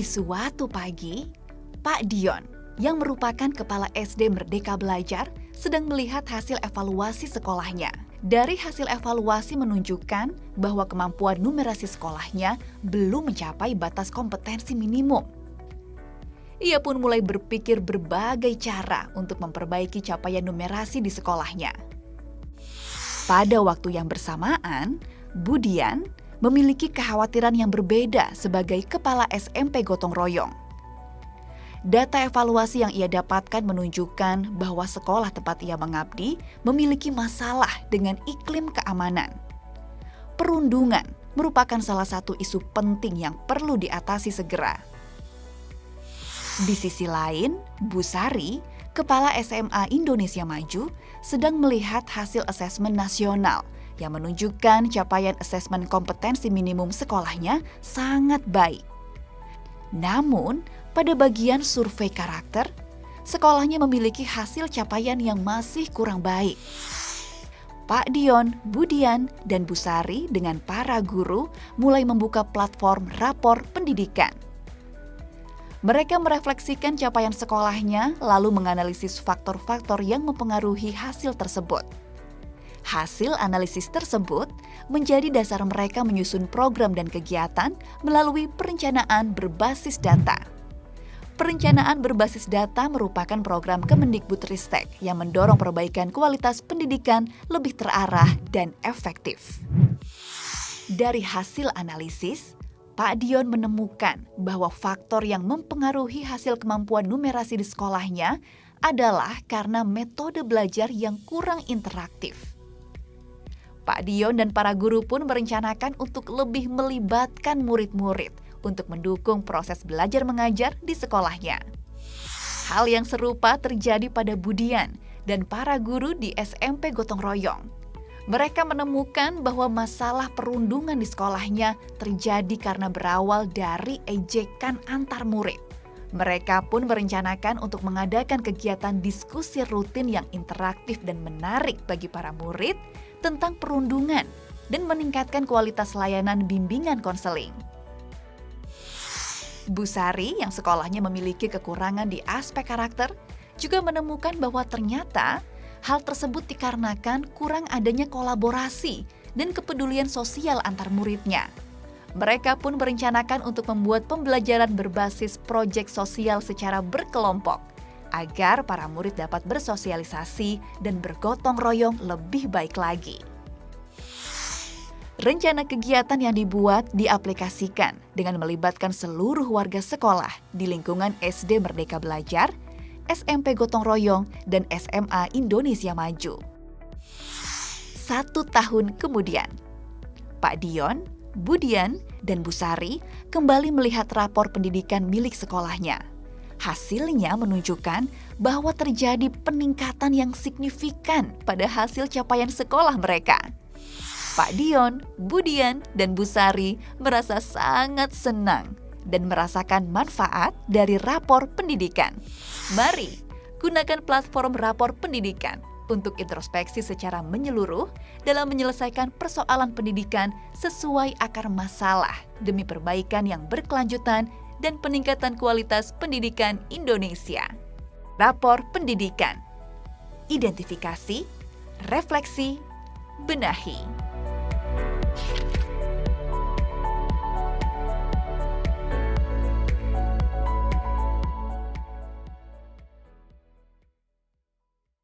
Di suatu pagi, Pak Dion, yang merupakan kepala SD Merdeka Belajar, sedang melihat hasil evaluasi sekolahnya. Dari hasil evaluasi menunjukkan bahwa kemampuan numerasi sekolahnya belum mencapai batas kompetensi minimum. Ia pun mulai berpikir berbagai cara untuk memperbaiki capaian numerasi di sekolahnya. Pada waktu yang bersamaan, Budian memiliki kekhawatiran yang berbeda sebagai kepala SMP Gotong Royong. Data evaluasi yang ia dapatkan menunjukkan bahwa sekolah tempat ia mengabdi memiliki masalah dengan iklim keamanan. Perundungan merupakan salah satu isu penting yang perlu diatasi segera. Di sisi lain, Bu Sari, kepala SMA Indonesia Maju, sedang melihat hasil asesmen nasional yang menunjukkan capaian asesmen kompetensi minimum sekolahnya sangat baik. Namun, pada bagian survei karakter, sekolahnya memiliki hasil capaian yang masih kurang baik. Pak Dion, Budian, dan Bu Sari dengan para guru mulai membuka platform rapor pendidikan. Mereka merefleksikan capaian sekolahnya lalu menganalisis faktor-faktor yang mempengaruhi hasil tersebut. Hasil analisis tersebut menjadi dasar mereka menyusun program dan kegiatan melalui perencanaan berbasis data. Perencanaan berbasis data merupakan program Kemendikbudristek yang mendorong perbaikan kualitas pendidikan lebih terarah dan efektif. Dari hasil analisis, Pak Dion menemukan bahwa faktor yang mempengaruhi hasil kemampuan numerasi di sekolahnya adalah karena metode belajar yang kurang interaktif. Pak Dion dan para guru pun merencanakan untuk lebih melibatkan murid-murid untuk mendukung proses belajar mengajar di sekolahnya. Hal yang serupa terjadi pada Budian dan para guru di SMP Gotong Royong. Mereka menemukan bahwa masalah perundungan di sekolahnya terjadi karena berawal dari ejekan antar murid. Mereka pun merencanakan untuk mengadakan kegiatan diskusi rutin yang interaktif dan menarik bagi para murid tentang perundungan dan meningkatkan kualitas layanan bimbingan konseling. Bu Sari yang sekolahnya memiliki kekurangan di aspek karakter juga menemukan bahwa ternyata hal tersebut dikarenakan kurang adanya kolaborasi dan kepedulian sosial antar muridnya. Mereka pun merencanakan untuk membuat pembelajaran berbasis proyek sosial secara berkelompok agar para murid dapat bersosialisasi dan bergotong royong lebih baik lagi. Rencana kegiatan yang dibuat diaplikasikan dengan melibatkan seluruh warga sekolah di lingkungan SD Merdeka Belajar, SMP Gotong Royong, dan SMA Indonesia Maju. 1 tahun kemudian, Pak Dion, Budian, dan Bu Sari kembali melihat rapor pendidikan milik sekolahnya. Hasilnya menunjukkan bahwa terjadi peningkatan yang signifikan pada hasil capaian sekolah mereka. Pak Dion, Budian, dan Bu Sari merasa sangat senang dan merasakan manfaat dari rapor pendidikan. Mari gunakan platform rapor pendidikan untuk introspeksi secara menyeluruh dalam menyelesaikan persoalan pendidikan sesuai akar masalah demi perbaikan yang berkelanjutan dan peningkatan kualitas pendidikan Indonesia. Rapor pendidikan. Identifikasi, refleksi, benahi.